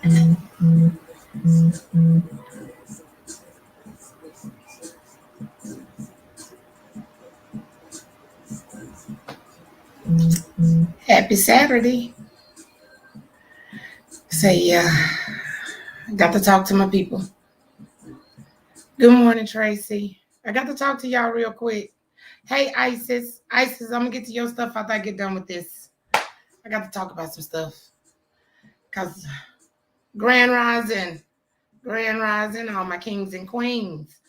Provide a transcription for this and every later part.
Happy Saturday. Say, yeah, got to talk to my people. Good morning, Tracy. I got to talk to y'all real quick. Hey, Isis. Isis, I'm going to get to your stuff after I get done with this. I got to talk about some stuff. Because Grand Rising, all my kings and queens.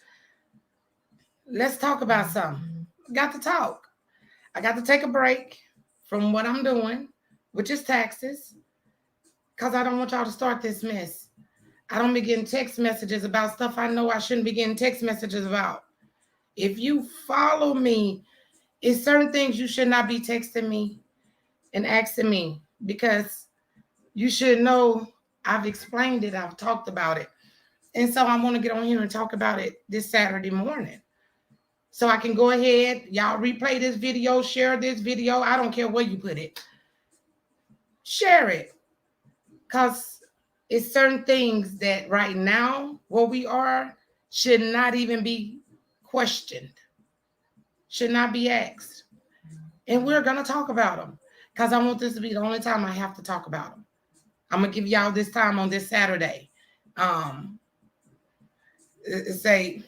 Let's talk about something. Got to talk. I got to take a break from what I'm doing, which is taxes, because I don't want y'all to start this mess. I don't be getting text messages about stuff I know I shouldn't be getting text messages about. If you follow me, it's certain things you should not be texting me and asking me because you should know I've explained it, I've talked about it. And so I want to get on here and talk about it this Saturday morning. So I can go ahead, y'all replay this video, share this video. I don't care where you put it. Share it. Because it's certain things that right now, where we are, should not even be questioned, should not be asked. And we're going to talk about them because I want this to be the only time I have to talk about them. I'm going to give y'all this time on this Saturday. Say,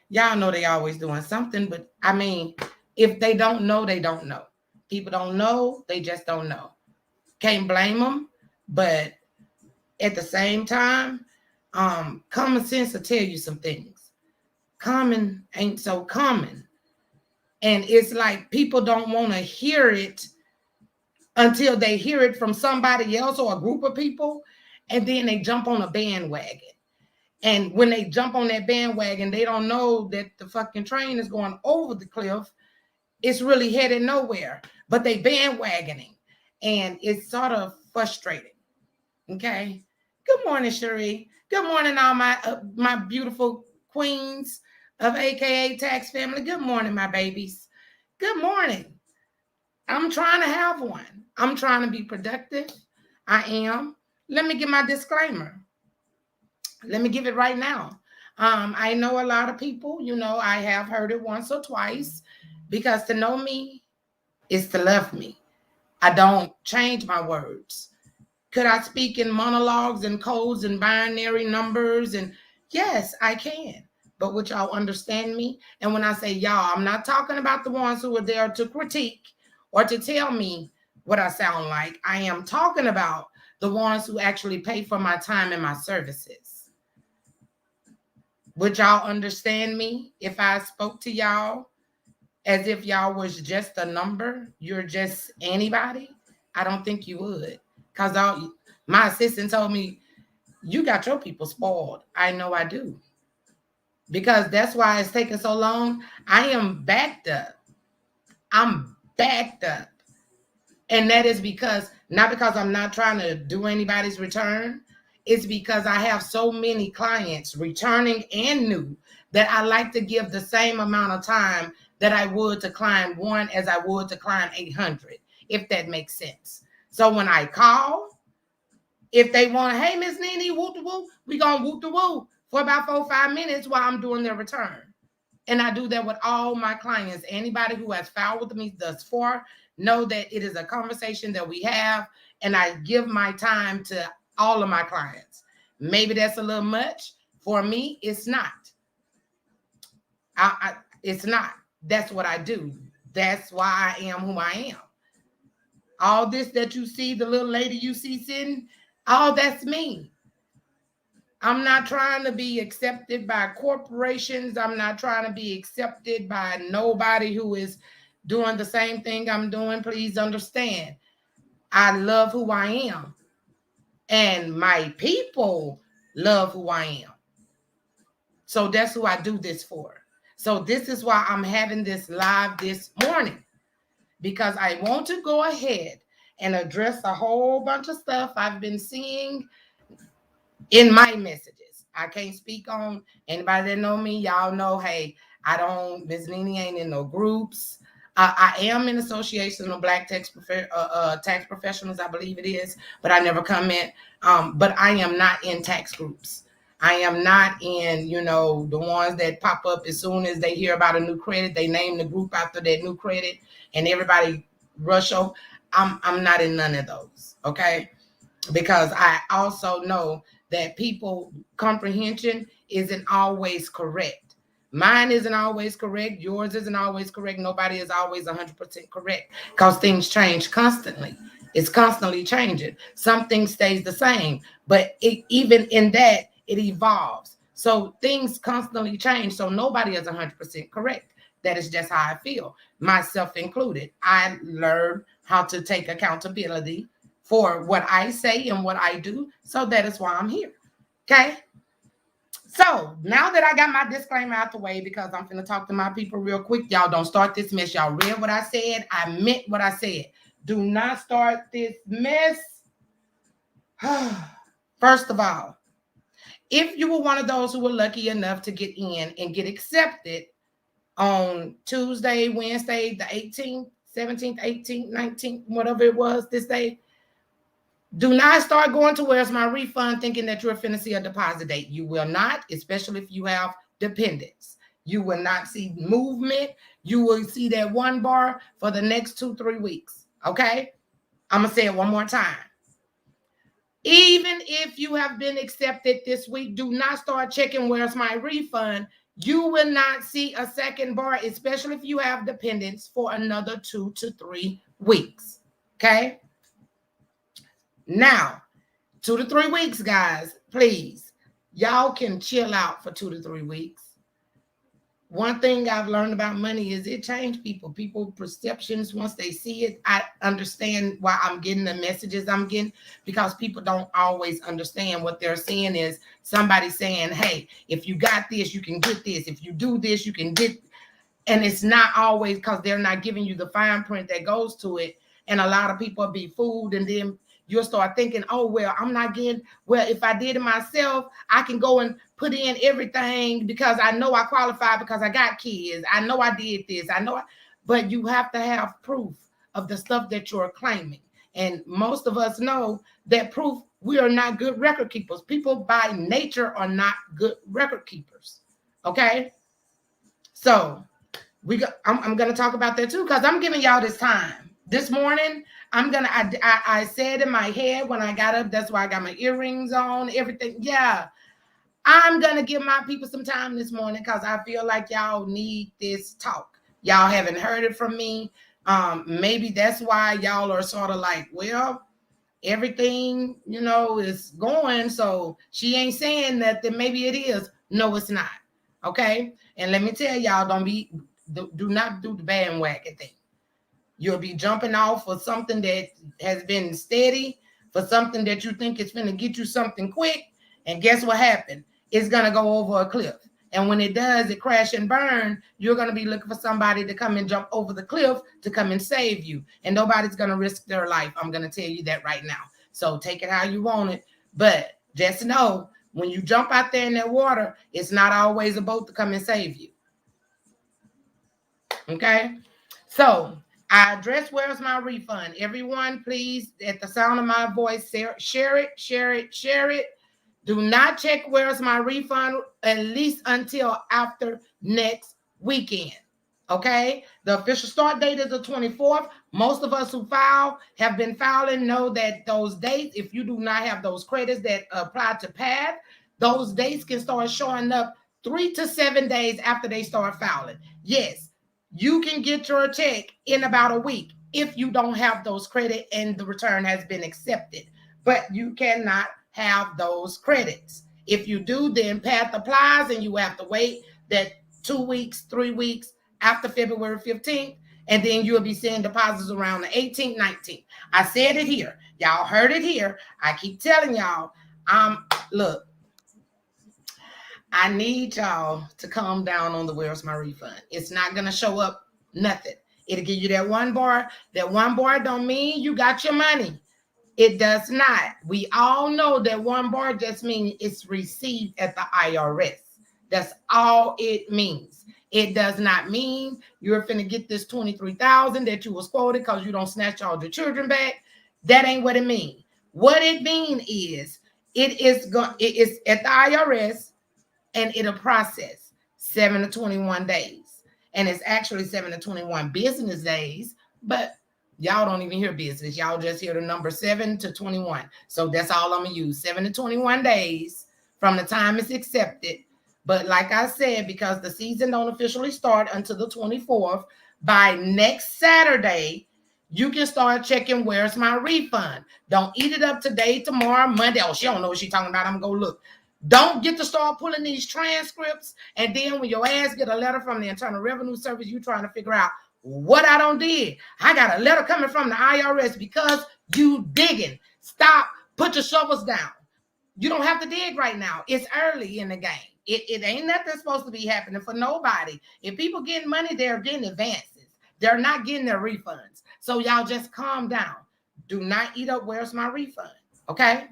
y'all know they always doing something, but I mean, if they don't know, they don't know. People don't know, they just don't know. Can't blame them, but at the same time, common sense will tell you some things. Common ain't so common. And it's like people don't want to hear it until they hear it from somebody else or a group of people, and then they jump on a bandwagon. And when they jump on that bandwagon, they don't know that the fucking train is going over the cliff. It's really headed nowhere, but they bandwagoning. And it's sort of frustrating. Okay. Good morning, Cherie. Good morning, all my beautiful queens of AKA Tax Family. Good morning, my babies. Good morning. I'm trying to have one. I'm trying to be productive. I am. Let me give my disclaimer. Let me give it right now. I know a lot of people, I have heard it once or twice because to know me is to love me. I don't change my words. Could I speak in monologues and codes and binary numbers? And yes, I can. But would y'all understand me? And when I say y'all, I'm not talking about the ones who are there to critique or to tell me what I sound like. I am talking about the ones who actually pay for my time and my services. Would y'all understand me if I spoke to y'all as if y'all was just a number? You're just anybody? I don't think you would. Because my assistant told me, you got your people spoiled. I know I do. Because that's why it's taking so long. I am backed up. I'm backed up. And that is not because I'm not trying to do anybody's return. It's because I have so many clients, returning and new, that I like to give the same amount of time that I would to client one as I would to client 800, if that makes sense. So when I call, if they want, hey, Miss Nene, whoop the whoop, we gonna whoop the whoop for about 4 or 5 minutes while I'm doing their return. And I do that with all my clients. Anybody who has filed with me thus far know that it is a conversation that we have, and I give my time to all of my clients. Maybe that's a little much. For me, it's not. It's not. That's what I do. That's why I am who I am. All this that you see, the little lady you see sitting, all that's me. I'm not trying to be accepted by corporations. I'm not trying to be accepted by nobody who is doing the same thing I'm doing. Please understand. I love who I am. And my people love who I am. So that's who I do this for. So this is why I'm having this live this morning. Because I want to go ahead and address a whole bunch of stuff I've been seeing in my messages. I can't speak on anybody that know me. Y'all know, hey, Miss Nene ain't in no groups. I am in Association of Black tax professionals, I believe it is, but I never comment. But I am not in tax groups. I am not in, the ones that pop up as soon as they hear about a new credit, they name the group after that new credit, and everybody rush over. I'm not in none of those. Okay, because I also know that people comprehension isn't always correct. Mine isn't always correct. Yours isn't always correct. Nobody is always 100% correct because things change constantly. It's constantly changing. Something stays the same, but even in that, it evolves. So things constantly change. So nobody is 100% correct. That is just how I feel, myself included. I learned how to take accountability for what I say and what I do. So that is why I'm here. Okay. So now that I got my disclaimer out the way, because I'm going to talk to my people real quick. Y'all don't start this mess. Y'all read what I said. I meant what I said. Do not start this mess. First of all, if you were one of those who were lucky enough to get in and get accepted on Tuesday, Wednesday, the 18th, 17th, 18th, 19th, whatever it was this day, do not start going to where's my refund thinking that you're finna see a deposit date. You will not, especially if you have dependents. You will not see movement. You will see that one bar for the next 2-3 weeks. Okay? I'm going to say it one more time. Even if you have been accepted this week, do not start checking where's my refund. You will not see a second bar, especially if you have dependents, for another 2 to 3 weeks. Okay? Now, 2 to 3 weeks, guys, please. Y'all can chill out for 2 to 3 weeks. One thing I've learned about money is it changes people. People perceptions, once they see it, I understand why I'm getting the messages I'm getting, because people don't always understand what they're saying is somebody saying, hey, if you got this, you can get this. If you do this, you can get. And it's not always because they're not giving you the fine print that goes to it. And a lot of people be fooled, and then you'll start thinking, oh, well, I'm not getting, well, if I did it myself, I can go and put in everything because I know I qualify because I got kids. I know I did this. But you have to have proof of the stuff that you're claiming. And most of us know that proof, we are not good record keepers. People by nature are not good record keepers. Okay? So I'm going to talk about that too, because I'm giving y'all this time. This morning, I said in my head when I got up, that's why I got my earrings on, everything. Yeah, I'm going to give my people some time this morning because I feel like y'all need this talk. Y'all haven't heard it from me. Maybe that's why y'all are sort of like, well, everything, is going. So she ain't saying that, then maybe it is. No, it's not. Okay. And let me tell y'all, do not do the bandwagon thing. You'll be jumping off for something that has been steady, for something that you think is going to get you something quick. And guess what happened? It's going to go over a cliff. And when it does, it crash and burn. You're going to be looking for somebody to come and jump over the cliff to come and save you. And nobody's going to risk their life. I'm going to tell you that right now. So take it how you want it. But just know, when you jump out there in that water, it's not always a boat to come and save you. Okay? So I address where's my refund. Everyone, please, at the sound of my voice, share it. Do not check where's my refund at least until after next weekend. Okay? The official start date is the 24th. Most of us who file have been filing know that those dates, if you do not have those credits that apply to PATH, those dates can start showing up 3 to 7 days after they start filing. Yes, you can get your check in about a week if you don't have those credits and the return has been accepted. But you cannot have those credits. If you do, then PATH applies and you have to wait that 2 weeks, 3 weeks after February 15th, and then you'll be seeing deposits around the 18th, 19th. I said it here. Y'all heard it here. I keep telling y'all, look, I need y'all to calm down on the where's my refund. It's not going to show up nothing. It'll give you that one bar. That one bar don't mean you got your money. It does not. We all know that one bar just means it's received at the IRS. That's all it means. It does not mean you're finna get this 23,000 that you was quoted because you don't snatch all your children back. That ain't what it means. What it means is it is at the IRS, and it'll process 7 to 21 days. And it's actually 7 to 21 business days, but y'all don't even hear business. Y'all just hear the number 7 to 21. So that's all I'm gonna use, 7 to 21 days from the time it's accepted. But like I said, because the season don't officially start until the 24th, by next Saturday, you can start checking where's my refund. Don't eat it up today, tomorrow, Monday. Oh, she don't know what she's talking about. I'm going to go look. Don't get to start pulling these transcripts. And then when your ass get a letter from the Internal Revenue Service, you trying to figure out what I don't did. I got a letter coming from the IRS because you digging. Stop. Put your shovels down. You don't have to dig right now. It's early in the game. It ain't nothing supposed to be happening for nobody. If people getting money, they're getting advances. They're not getting their refunds. So y'all just calm down. Do not eat up where's my refund. Okay?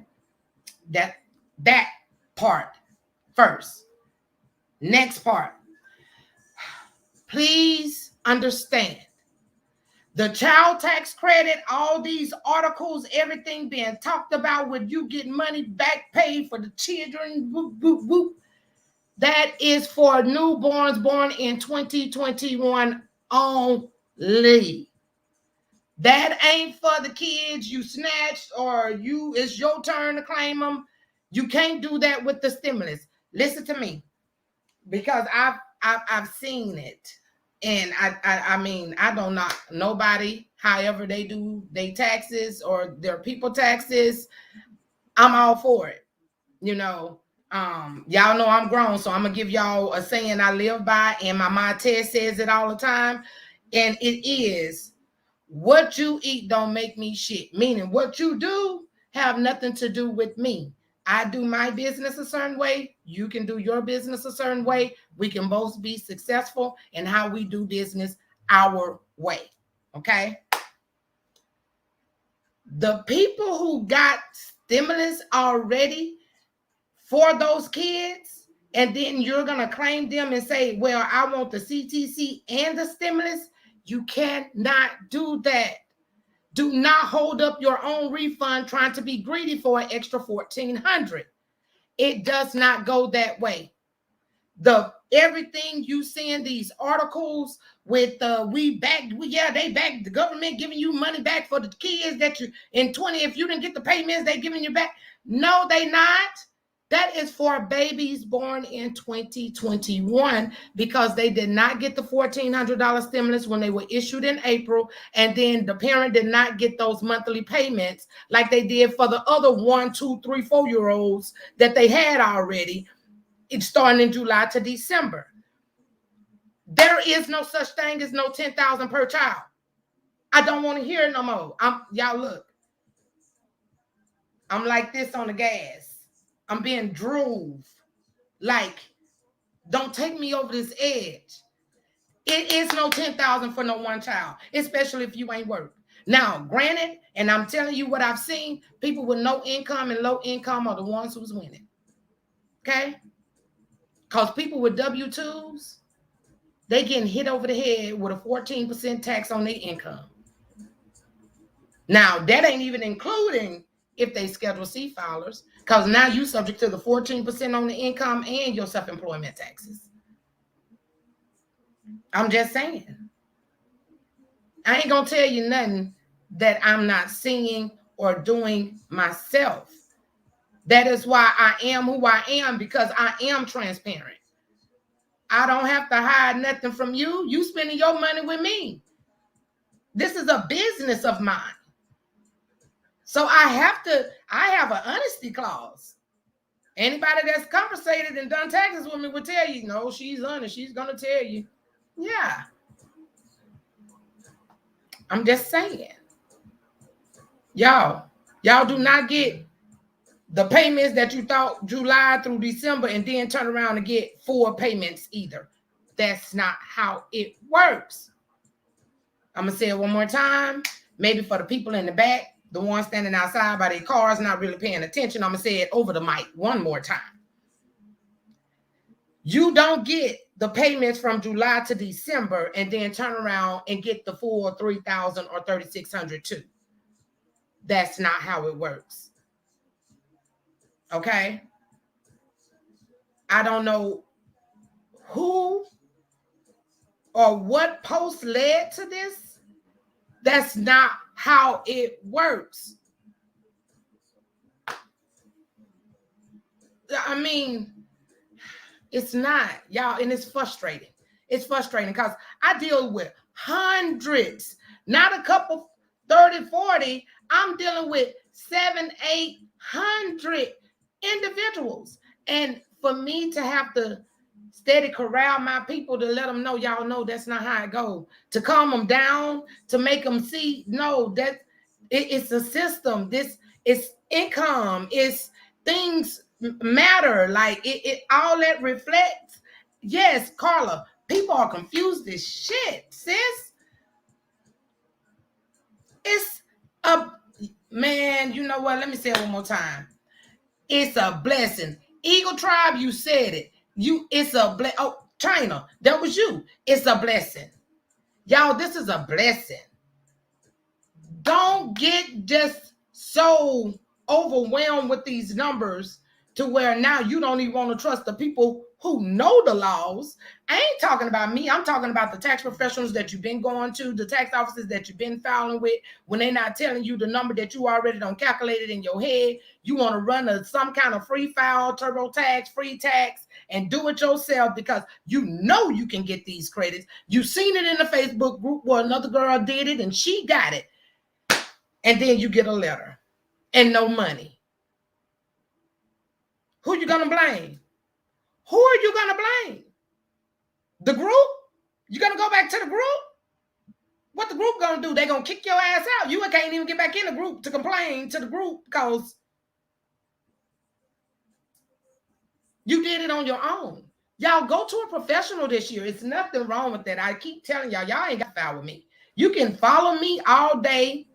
That part first. Next part. Please understand. The child tax credit, all these articles, everything being talked about with you getting money back paid for the children, whoop, whoop, whoop. That is for newborns born in 2021 only. That ain't for the kids you snatched or it's your turn to claim them. You can't do that with the stimulus. Listen to me, because I've seen it. And I mean, I don't know nobody, however they do their taxes or their people taxes. I'm all for it. You know, y'all know I'm grown, so I'm gonna give y'all a saying I live by, and my mom Ted says it all the time, and it is, what you eat don't make me shit. Meaning what you do have nothing to do with me. I do my business a certain way. You can do your business a certain way. We can both be successful in how we do business our way. Okay? The people who got stimulus already for those kids, and then you're going to claim them and say, well, I want the CTC and the stimulus. You cannot do that. Do not hold up your own refund trying to be greedy for an extra $1,400. It does not go that way. Everything you see in these articles with they back the government giving you money back for the kids that you in 20, if you didn't get the payments, they giving you back. No, they not. That is for babies born in 2021 because they did not get the $1,400 stimulus when they were issued in April. And then the parent did not get those monthly payments like they did for the other 1, 2, 3, 4-year-olds that they had already. It's starting in July to December. There is no such thing as no 10,000 per child. I don't want to hear it no more. Y'all look. I'm like this on the gas. I'm being drove. Like, don't take me over this edge. It is no 10,000 for no one child, especially if you ain't worked. Now, granted, and I'm telling you what I've seen, people with no income and low income are the ones who's winning. Okay? Because people with W-2s, they getting hit over the head with a 14% tax on their income. Now, that ain't even including if they Schedule C filers, because now you subject to the 14% on the income and your self-employment taxes. I'm just saying. I ain't going to tell you nothing that I'm not seeing or doing myself. That is why I am who I am, because I am transparent. I don't have to hide nothing from you. You spending your money with me. This is a business of mine. So I have an honesty clause. Anybody that's conversated and done taxes with me will tell you, no, she's honest. She's going to tell you. Yeah. I'm just saying. Y'all do not get the payments that you thought July through December and then turn around and get 4 payments either. That's not how it works. I'm going to say it one more time. Maybe for the people in the back, the ones standing outside by their cars, not really paying attention, I'm going to say it over the mic one more time. You don't get the payments from July to December and then turn around and get the full 3,000 or 3,600 too. That's not how it works. Okay? I don't know who or what post led to this. That's not how it works. I mean, it's not, y'all, and it's frustrating. It's frustrating because I deal with hundreds, not a couple, 30, 40. I'm dealing with 700, 800 individuals. And for me to have to steady corral my people to let them know, y'all know that's not how it goes. To calm them down, to make them see, no, that it's a system. This is income. It's things matter. Like it all that reflects. Yes, Carla, people are confused as shit, sis. It's a man, you know what? Let me say it one more time. It's a blessing. Eagle Tribe, you said it. It's a blessing. Oh, China, that was you. It's a blessing. Y'all, this is a blessing. Don't get just so overwhelmed with these numbers to where now you don't even want to trust the people who know the laws. I ain't talking about me. I'm talking about the tax professionals that you've been going to, the tax offices that you've been filing with, when they're not telling you the number that you already done calculated in your head. You want to run some kind of free file, TurboTax, free tax, and do it yourself because you know you can get these credits. You've seen it in the Facebook group where another girl did it and she got it. And then you get a letter and no money. Who you gonna blame? Who are you gonna blame? The group? You gonna go back to the group? What the group gonna do? They gonna kick your ass out. You can't even get back in the group to complain to the group because you did it on your own. Y'all go to a professional this year. It's nothing wrong with that. I keep telling y'all ain't got to file with me. You can follow me all day.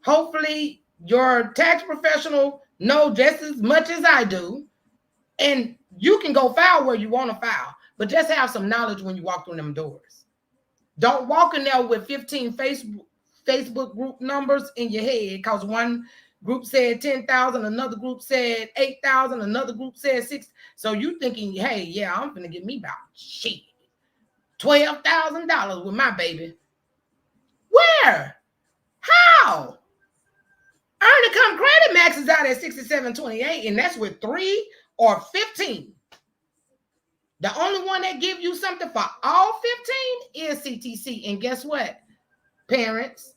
Hopefully your tax professional knows just as much as I do. And you can go file where you want to file, but just have some knowledge when you walk through them doors. Don't walk in there with 15 Facebook group numbers in your head because one group said 10,000, another group said 8,000, another group said 6. So you thinking, hey, yeah, I'm finna get me about shit, $12,000 with my baby. Where? How? Earned income credit maxes out at 6728, and that's with 3 or 15. The only one that give you something for all 15 is CTC. And guess what, parents?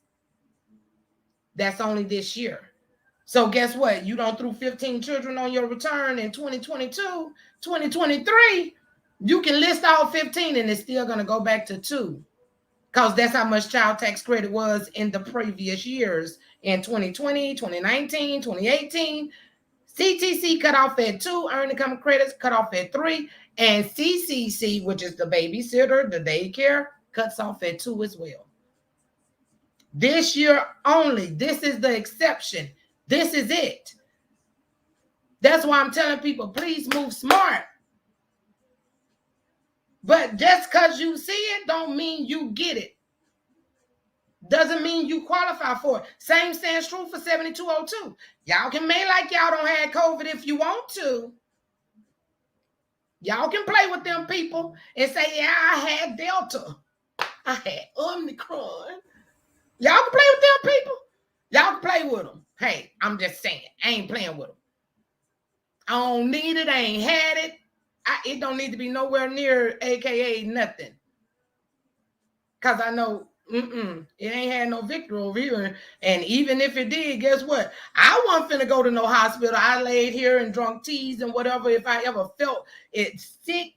That's only this year. So guess what? You don't threw 15 children on your return in 2022, 2023. You can list all 15 and it's still going to go back to 2 because that's how much child tax credit was in the previous years in 2020, 2019, 2018. CTC cut off at 2, earned income credits cut off at 3, and CCC, which is the babysitter, the daycare, cuts off at 2 as well. This year only. This is the exception. This is it. That's why I'm telling people, please move smart. But just because you see it don't mean you get it. Doesn't mean you qualify for it. Same stands true for 7202. Y'all can make like y'all don't have COVID if you want to. Y'all can play with them people and say, yeah, I had Delta. I had Omicron. Y'all can play with them people. Y'all can play with them. Hey, I'm just saying, I ain't playing with them. I don't need it. I ain't had it. It don't need to be nowhere near AKA nothing. Because I know it ain't had no victory over here. And even if it did, guess what? I wasn't finna go to no hospital. I laid here and drunk teas and whatever. If I ever felt it sick,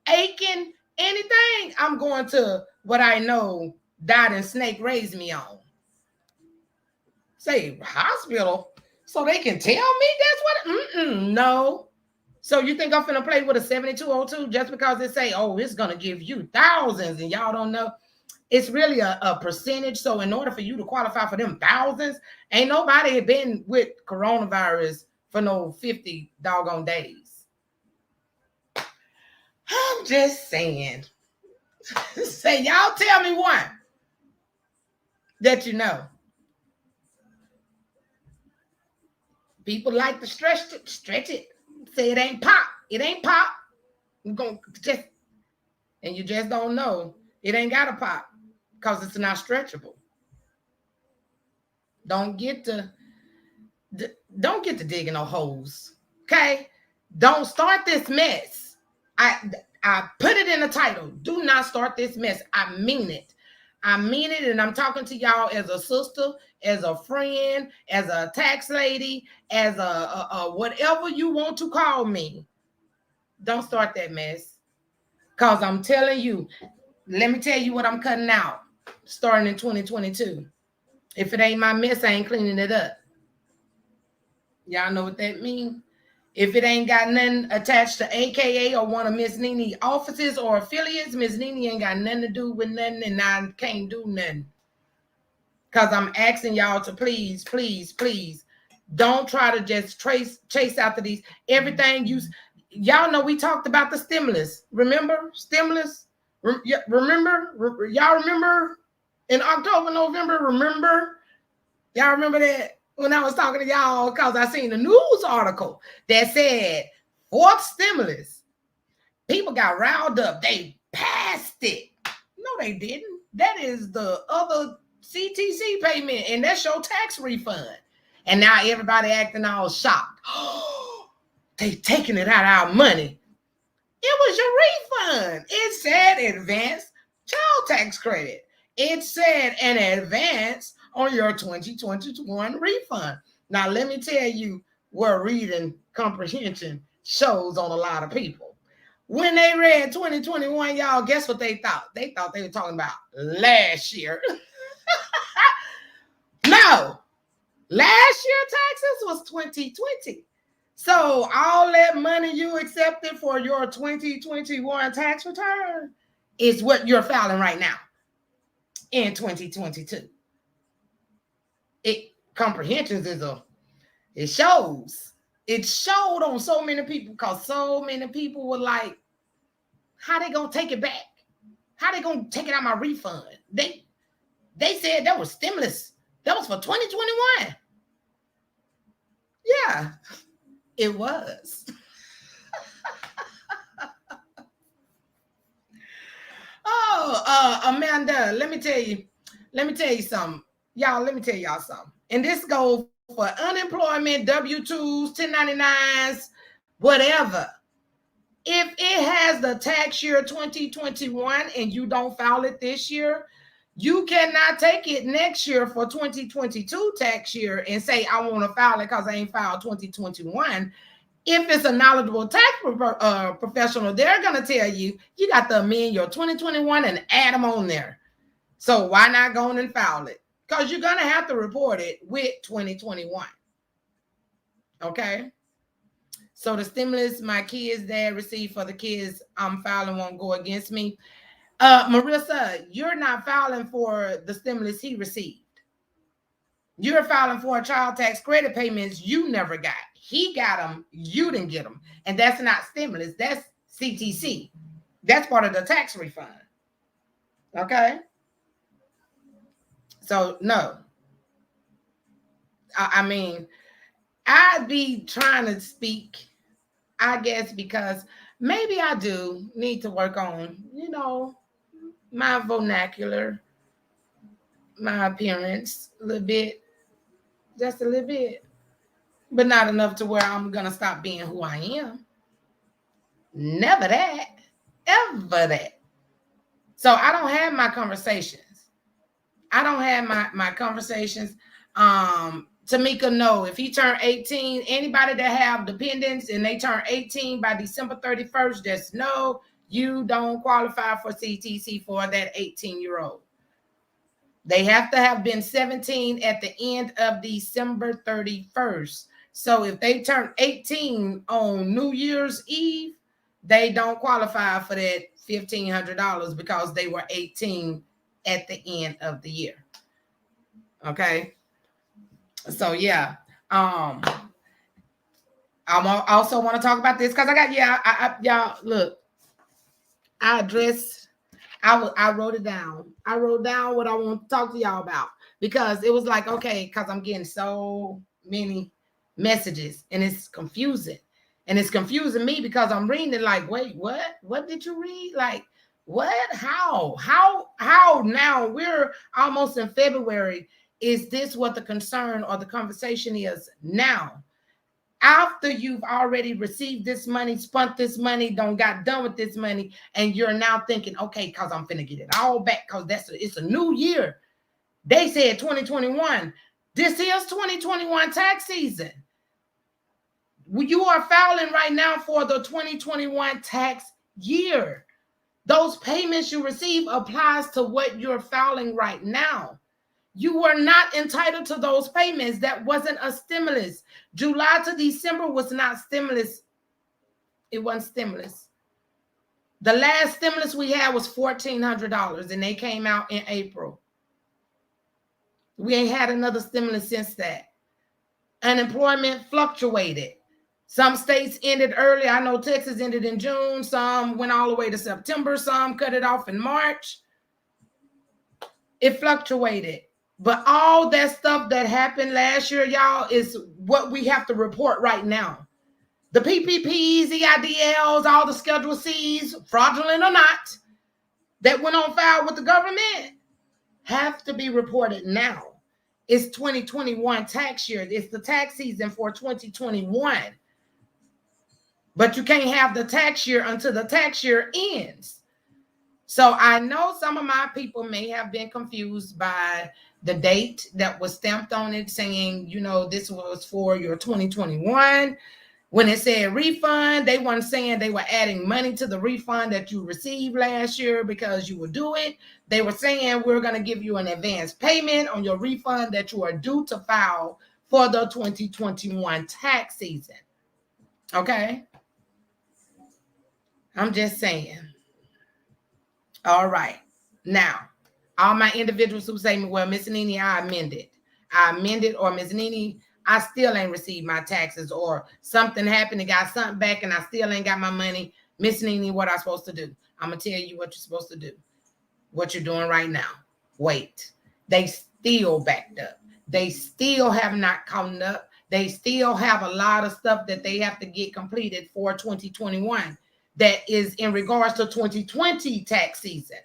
aching, anything, I'm going to what I know God and Snake raised me on. Say hospital so they can tell me that's what no. So you think I'm finna play with a 7202 just because they say, oh, it's gonna give you thousands and y'all don't know? It's really a percentage. So in order for you to qualify for them thousands, ain't nobody been with coronavirus for no 50 doggone days. I'm just saying. Say, y'all tell me one that you know. People like to stretch it, stretch it. Say it ain't pop. It ain't pop. You're gonna just, and you just don't know. It ain't gotta pop because it's not stretchable. Don't get to don't get to digging no holes. Okay? Don't start this mess. I put it in the title. Do not start this mess. I mean it. I mean it, and I'm talking to y'all as a sister, as a friend, as a tax lady, as a whatever you want to call me. Don't start that mess. Because I'm telling you, let me tell you what I'm cutting out starting in 2022. If it ain't my mess, I ain't cleaning it up. Y'all know what that means? If it ain't got nothing attached to AKA or one of Miss Nene offices or affiliates, Miss Nene ain't got nothing to do with nothing, and I can't do nothing. Because I'm asking y'all to please, please, please, don't try to just chase after these. Everything y'all know we talked about the stimulus. Remember? Stimulus? Remember? Y'all remember in October, November? Remember? Y'all remember that? When I was talking to y'all, because I seen the news article that said fourth stimulus. People got riled up. They passed it. No, they didn't. That is the other CTC payment, and that's your tax refund. And now everybody acting all shocked. They taking it out of our money. It was your refund. It said advance child tax credit. It said an advance on your 2021 refund. Now, let me tell you where reading comprehension shows on a lot of people. When they read 2021, y'all, guess what they thought? They thought they were talking about last year. No, last year taxes was 2020. So all that money you accepted for your 2021 tax return is what you're filing right now in 2022. It comprehensions it shows. It showed on so many people because so many people were like, how they gonna take it back? How they gonna take it out of my refund? They said that was stimulus. That was for 2021. Yeah, it was. Oh, Amanda, let me tell you something. Y'all, let me tell y'all something. And this goes for unemployment, W-2s, 1099s, whatever. If it has the tax year 2021 and you don't file it this year, you cannot take it next year for 2022 tax year and say, I want to file it because I ain't filed 2021. If it's a knowledgeable tax professional, they're going to tell you, you got to amend your 2021 and add them on there. So why not go and file it? Because you're going to have to report it with 2021. Okay? So the stimulus my kids' dad received for the kids I'm filing won't go against me. Marissa, you're not filing for the stimulus he received. You're filing for a child tax credit payments you never got. He got them, you didn't get them. And that's not stimulus, that's CTC. That's part of the tax refund. Okay? So, no. I mean, I'd be trying to speak, I guess, because maybe I do need to work on, my vernacular, my appearance a little bit, just a little bit, but not enough to where I'm going to stop being who I am. Never that, ever that. So I don't have my conversations. I don't have my conversations. Tamika, no, if he turned 18, anybody that have dependents and they turn 18 by December 31st, just know you don't qualify for CTC for that 18-year-old. They have to have been 17 at the end of December 31st. So if they turn 18 on New Year's Eve, they don't qualify for that $1,500 because they were 18 at the end of the year. Okay. So yeah. I also want to talk about this because y'all look. I addressed, I wrote it down. I wrote down what I want to talk to y'all about because it was like, okay, because I'm getting so many messages and it's confusing. And it's confusing me because I'm reading it like, wait, what? What did you read? Like, what? How? How now? We're almost in February. Is this what the concern or the conversation is now? After you've already received this money, spent this money, don't got done with this money, and you're now thinking, okay, because I'm finna get it all back because it's a new year. They said 2021. This is 2021 tax season. You are filing right now for the 2021 tax year. Those payments you receive applies to what you're filing right now. You were not entitled to those payments. That wasn't a stimulus. July to December was not stimulus. It wasn't stimulus. The last stimulus we had was $1,400, and they came out in April. We ain't had another stimulus since that. Unemployment fluctuated. Some states ended early. I know Texas ended in June. Some went all the way to September. Some cut it off in March. It fluctuated. But all that stuff that happened last year, y'all, is what we have to report right now. The PPPs, EIDLs, all the Schedule Cs, fraudulent or not, that went on file with the government have to be reported now. It's 2021 tax year. It's the tax season for 2021. But you can't have the tax year until the tax year ends. So I know some of my people may have been confused by the date that was stamped on it saying, you know, this was for your 2021. When it said refund, they weren't saying they were adding money to the refund that you received last year because you would do it. They were saying we're going to give you an advance payment on your refund that you are due to file for the 2021 tax season. Okay? I'm just saying. All right. Now, all my individuals who say, well, Miss Nene, I amended, or Miss Nene, I still ain't received my taxes, or something happened and got something back and I still ain't got my money. Miss Nene, what I'm supposed to do? I'm going to tell you what you're supposed to do. What you're doing right now. Wait. They still backed up. They still have not come up. They still have a lot of stuff that they have to get completed for 2021 that is in regards to 2020 tax season.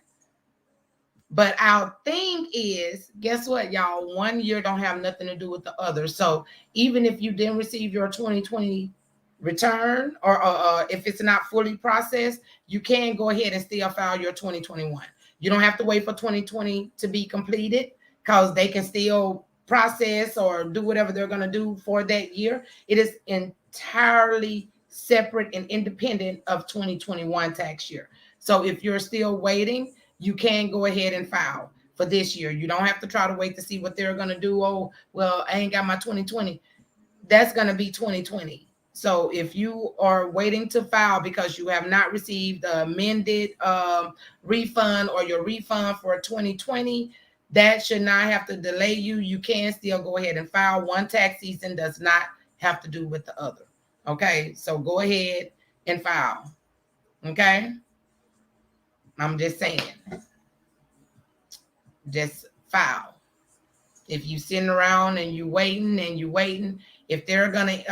But our thing is, guess what, y'all? 1 year don't have nothing to do with the other. So even if you didn't receive your 2020 return, or if it's not fully processed, you can go ahead and still file your 2021. You don't have to wait for 2020 to be completed because they can still process or do whatever they're going to do for that year. It is entirely separate and independent of 2021 tax year. So if you're still waiting, you can go ahead and file for this year. You don't have to try to wait to see what they're going to do. Oh, well, I ain't got my 2020. That's going to be 2020. So if you are waiting to file because you have not received the amended refund or your refund for 2020, that should not have to delay you. You can still go ahead and file. One tax season does not have to do with the other. Okay, so go ahead and file. Okay, I'm just saying, just file. If you sitting around and you waiting, if they're gonna,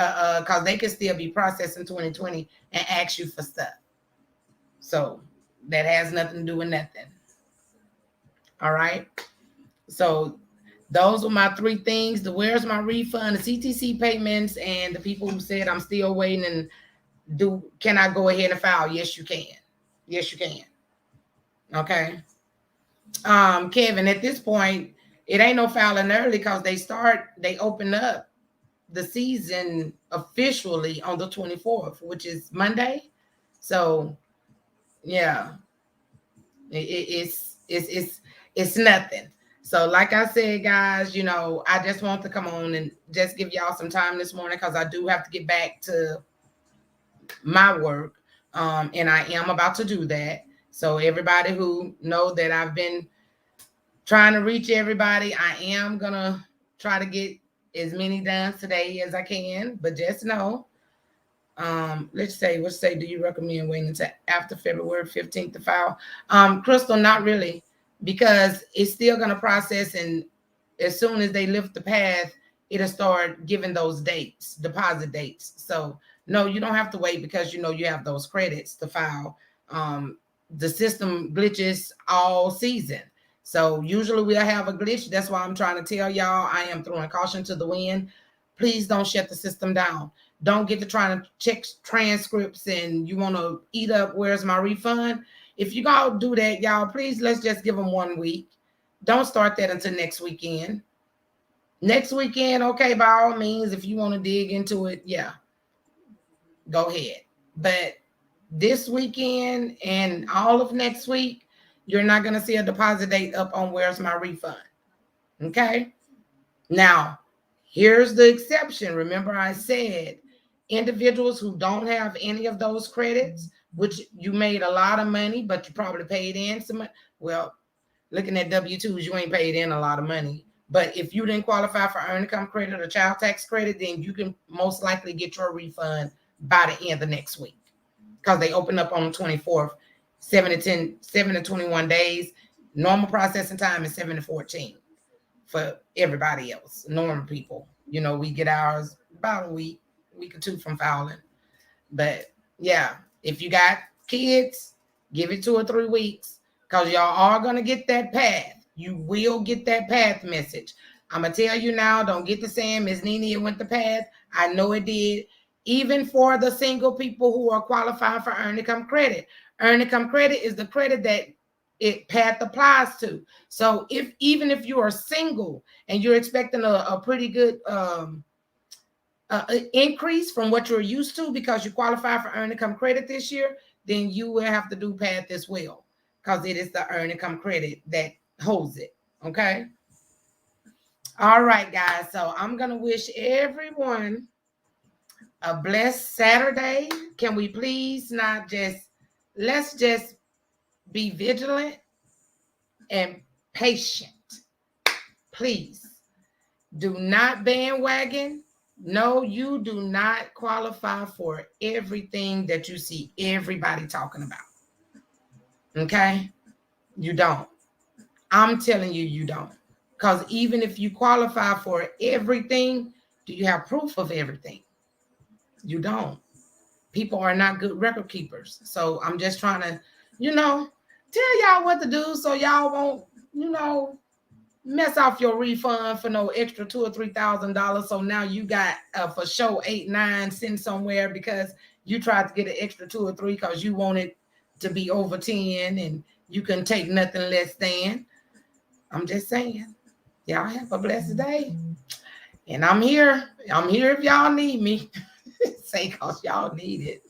cause they can still be processing 2020 and ask you for stuff. So that has nothing to do with nothing. All right. So those are my three things: the where's my refund, the CTC payments, and the people who said I'm still waiting and can I go ahead and file? Yes, you can. Yes, you can. Okay. Kevin, at this point, it ain't no filing early because they open up the season officially on the 24th, which is Monday. So yeah, it's nothing. So like I said, guys, you know, I just want to come on and just give y'all some time this morning because I do have to get back to my work. And I am about to do that. So everybody who know that I've been trying to reach everybody, I am gonna try to get as many done today as I can. But just know Let's say, do you recommend waiting until after February 15th to file? Crystal, not really, because it's still gonna process, and as soon as they lift the path, it'll start giving those dates, deposit dates. So no, you don't have to wait because you know you have those credits to file. The system glitches all season. So usually we'll have a glitch. That's why I'm trying to tell y'all I am throwing caution to the wind. Please don't shut the system down. Don't get to trying to check transcripts and you want to eat up where's my refund. If you go do that, y'all, please let's just give them 1 week. Don't start that until next weekend. Next weekend, okay, by all means, if you want to dig into it, yeah, go ahead. But this weekend and all of next week, you're not going to see a deposit date up on where's my refund. Okay. Now, here's the exception. Remember, I said individuals who don't have any of those credits, which you made a lot of money, but you probably paid in some money. Well, looking at W-2s, you ain't paid in a lot of money. But if you didn't qualify for earned income credit or child tax credit, then you can most likely get your refund by the end of next week because they open up on the 24th, 7 to 21 days. Normal processing time is 7 to 14 for everybody else, normal people. You know, we get ours about a week or two from filing. But yeah, if you got kids, give it 2 or 3 weeks because y'all are going to get that path. You will get that path message. I'm going to tell you now, don't get to saying Ms. Nene, it went the path. I know it did. Even for the single people who are qualifying for earned income credit. Earned income credit is the credit that it path applies to. So even if you are single and you're expecting a pretty good increase from what you're used to because you qualify for earned income credit this year, then you will have to do PATH as well because it is the earned income credit that holds it. Okay. All right, guys. So I'm going to wish everyone a blessed Saturday. Can we please not just, let's just be vigilant and patient. Please do not bandwagon. No, you do not qualify for everything that you see everybody talking about. Okay? You don't. I'm telling you, you don't. Because even if you qualify for everything, do you have proof of everything? You don't. People are not good record keepers. So I'm just trying to, tell y'all what to do so y'all won't, mess off your refund for no extra $2,000 or $3,000. So now you got for sure 8, 9 sent somewhere because you tried to get an extra 2 or 3 because you wanted to be over 10 and you can take nothing less than. I'm just saying, y'all have a blessed day. And I'm here. I'm here if y'all need me. Say, cause y'all need it.